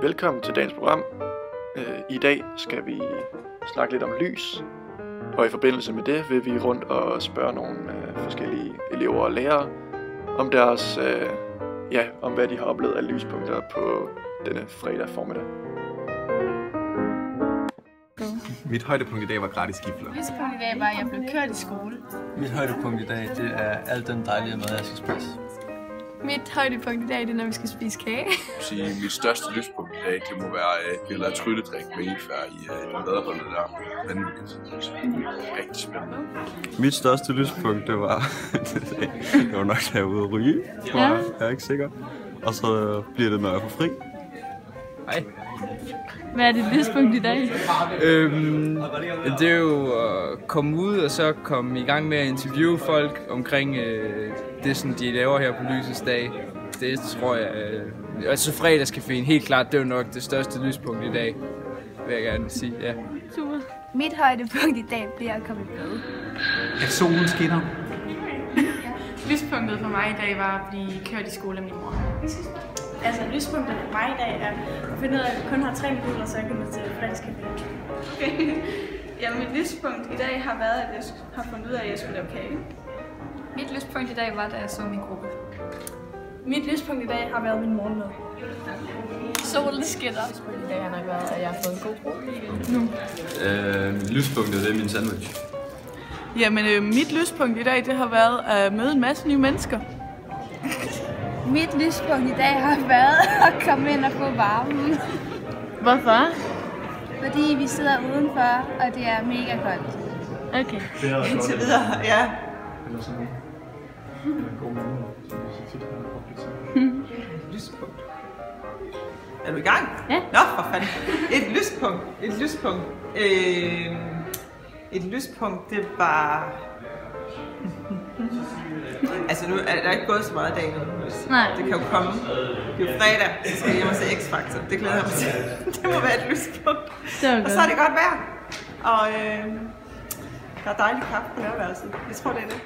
Velkommen til dagens program. I dag skal vi snakke lidt om lys, og i forbindelse med det vil vi rundt og spørge nogle forskellige elever og lærere om deres, om hvad de har oplevet af lyspunkter på denne fredag formiddag. Mit højdepunkt i dag var gratis gifler. Mit højdepunkt i dag var, at jeg blev kørt i skole. Mit højdepunkt i dag, det er al den dejlige mad, jeg skal spise. Mit højdepunkt i dag, det er, når vi skal spise kage. Mit største lyspunkt i dag, det må være, at vi har lavet trylledrik med ingefær i madholdet der. Vanvittigt. Rigtig spændende. Mit største lyspunkt, det var nok, da jeg er ude at ryge, tror jeg. Jeg er ikke sikker. Og så bliver det, når jeg får fri. Hej. Hvad er dit lyspunkt i dag? Det er jo at komme ud og så komme i gang med at interviewe folk omkring det, som de laver her på Lysets dag. Det tror jeg, altså fredagscaféen, helt klart, det er jo nok det største lyspunkt i dag, vil jeg gerne sige, ja. Super. Mit højdepunkt i dag bliver at komme i bad. At solen skinner. Lyspunktet for mig i dag var at blive kørt i skole af min mor. Altså lyspunktet for mig i dag er at finde ud af, at jeg kun har 3 minutter, så jeg kan nå til fredagscaféen. Okay. Ja, mit lyspunkt i dag har været, at jeg har fundet ud af, at jeg skulle lave kage. Mit lyspunkt i dag var, da jeg så min gruppe. Mit lyspunkt i dag har været min morgenmad. Solen skinner. Lyspunkt i dag har nok været, at jeg har fået en god ro. Lyspunktet, det er min sandwich. Jamen, mit lyspunkt i dag, det har været at møde en masse nye mennesker. Mit lyspunkt i dag har været at komme ind og få varmen. Hvorfor? Fordi vi sidder udenfor, og det er mega koldt. Okay. Indtil videre, ja. Lyspunkt. Er du i gang? Ja. Nå, for fanden. Et lyspunkt. Et lyspunkt, det var... Altså nu er der ikke gået så meget af dagen nu. Nej. Det kan jo komme. Det er jo fredag, så skal jeg hjem og se X-Factor. Det glæder jeg mig til. Det må være et lyspunkt. Og så er det godt vejr. Og der er dejlig kaffe på lærerværelset. Jeg tror, det er det.